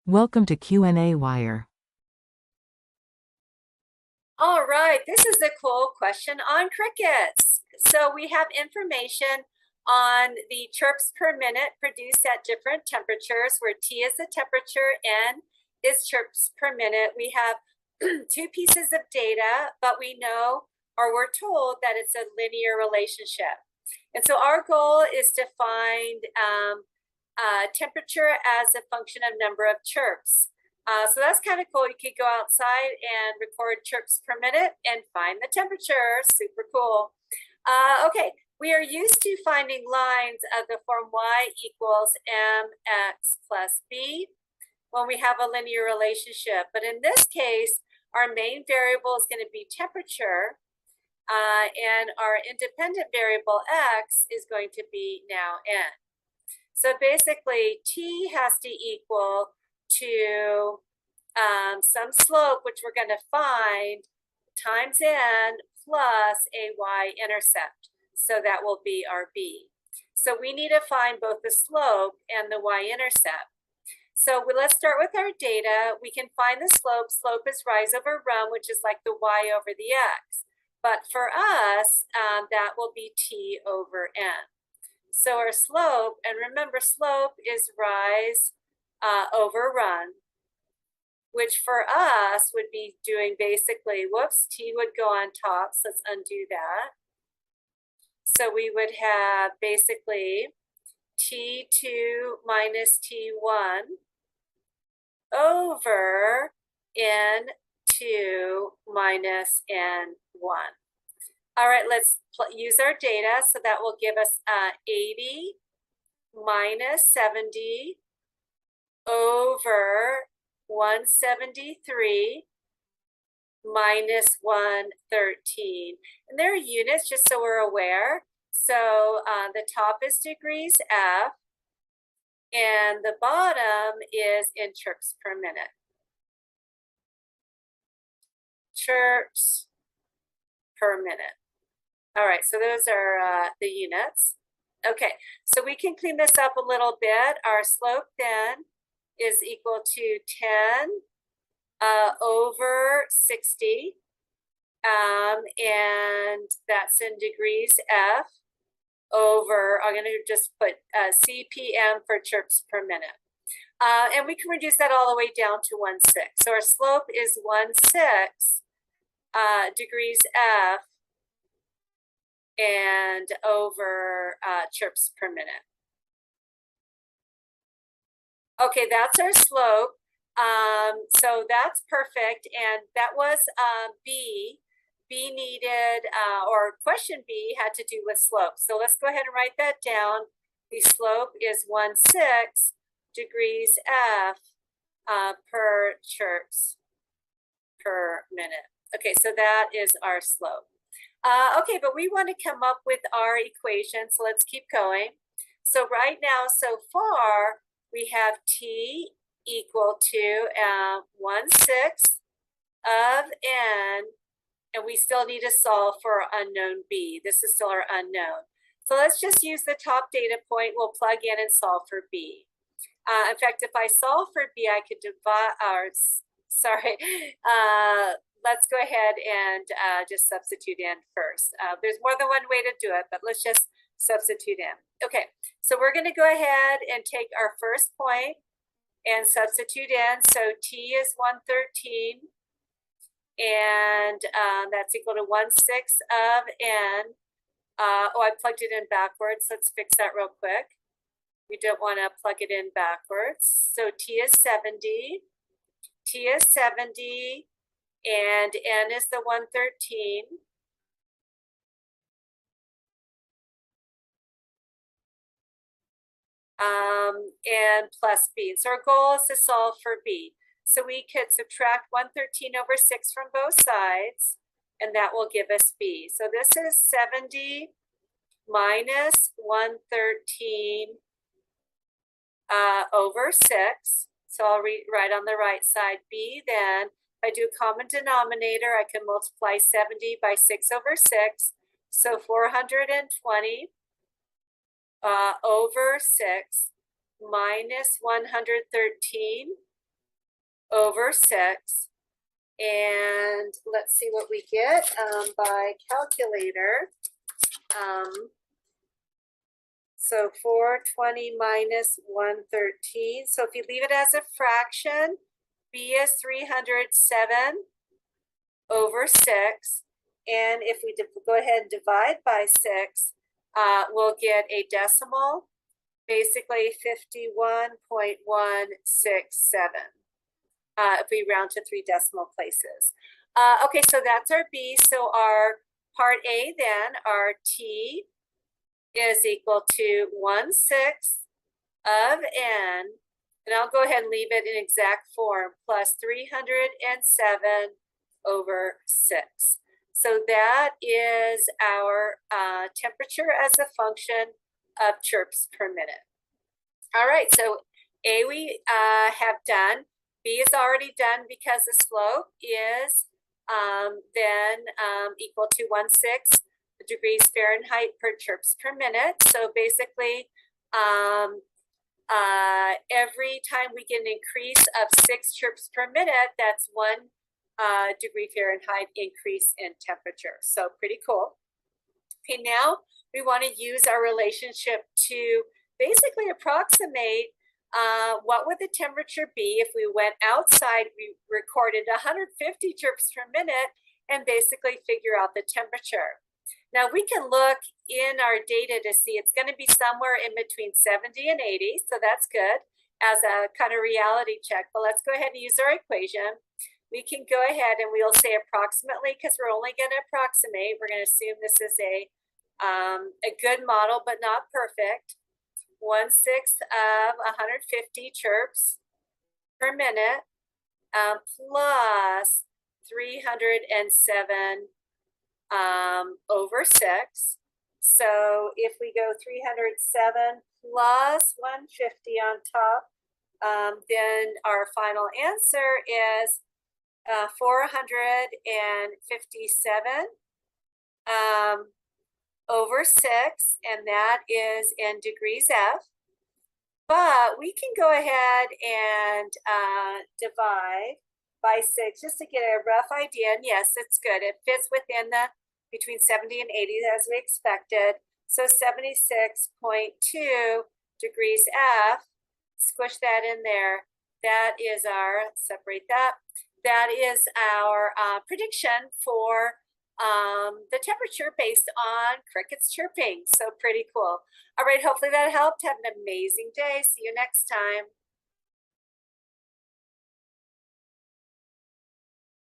Welcome to qnawire. All right, this is a cool question on crickets. So we have information on the chirps per minute produced at different temperatures, where T is the temperature, N is chirps per minute. We have two pieces of data, but we know, or we're told, that it's a linear relationship. And so our goal is to find temperature as a function of number of chirps. So that's kind of cool. You could go outside and record chirps per minute and find the temperature. Super cool. Okay, we are used to finding lines of the form y equals mx plus b when we have a linear relationship. But in this case, our main variable is going to be temperature, and our independent variable x is going to be now n. So basically, t has to equal to some slope, which we're going to find, times n plus a y-intercept. So that will be our b. So we need to find both the slope and the y-intercept. So let's start with our data. We can find the slope. Slope is rise over run, which is like the y over the x. But for us, that will be t over n. So our slope, and remember, slope is rise over run, which for us would be doing basically, whoops, t would go on top. So let's undo that. So we would have basically t2 minus t1 over n2 minus n1. All right, let's use our data. So that will give us 80 minus 70 over 173 minus 113. And there are units, just so we're aware. So the top is degrees F, and the bottom is in chirps per minute. Chirps per minute. All right, so those are the units. Okay, so we can clean this up a little bit. Our slope then is equal to 10 over 60, and that's in degrees F over, I'm going to just put CPM for chirps per minute. And we can reduce that all the way down to 1/6. So our slope is 1/6 degrees F and over chirps per minute. Okay, that's our slope. So that's perfect. And that was B. B needed, or question B had to do with slope. So let's go ahead and write that down. The slope is 1/6 degrees F per chirps per minute. Okay, so that is our slope. Okay, but we want to come up with our equation. So let's keep going. So right now, so far, we have t equal to 1/6 of n, and we still need to solve for our unknown b. This is still our unknown. So let's just use the top data point. We'll plug in and solve for b. In fact, if I solve for b, I could divide our, sorry, let's go ahead and just substitute in first. There's more than one way to do it, but let's just substitute in. Okay, so we're going to go ahead and take our first point and substitute in. So t is 113, and that's equal to 1/6 of n. Oh, I plugged it in backwards. Let's fix that real quick. We don't want to plug it in backwards. So t is 70. T is 70, and n is the 113. And plus b. So our goal is to solve for b. So we could subtract 113 over 6 from both sides, and that will give us b. So this is 70 minus 113 over 6. So I'll write on the right side b. Then if I do a common denominator, I can multiply 70 by 6 over 6. So 420 over 6 minus 113 over 6. And let's see what we get by calculator. So 420 minus 113. So if you leave it as a fraction, B is 307 over 6. And if we go ahead and divide by 6, we'll get a decimal, basically 51.167. If we round to 3 decimal places. Okay, so that's our B. So our part A then, our T is equal to 1/6 of n, and I'll go ahead and leave it in exact form, plus 307 over 6. So that is our temperature as a function of chirps per minute. All right, so A we have done. B is already done because the slope is then equal to 1/6 degrees Fahrenheit per chirps per minute. So basically, every time we get an increase of 6 chirps per minute, that's 1 degree Fahrenheit increase in temperature. So pretty cool. Okay, now we want to use our relationship to basically approximate what would the temperature be if we went outside, we recorded 150 chirps per minute, and basically figure out the temperature. Now we can look in our data to see it's going to be somewhere in between 70 and 80, so that's good as a kind of reality check. But let's go ahead and use our equation. We can go ahead and we'll say approximately, because we're only going to approximate. We're going to assume this is a good model, but not perfect. 1/6 of 150 chirps per minute plus 307 over 6. So if we go 307 plus 150 on top, then our final answer is 457 over 6, and that is in degrees F. But we can go ahead and divide by 6 just to get a rough idea. And yes, it's good. It fits within the between 70 and 80 as we expected. So 76.2 degrees F, squish that in there. That is our, separate that. That is our prediction for the temperature based on crickets chirping. So pretty cool. All right, hopefully that helped. Have an amazing day. See you next time.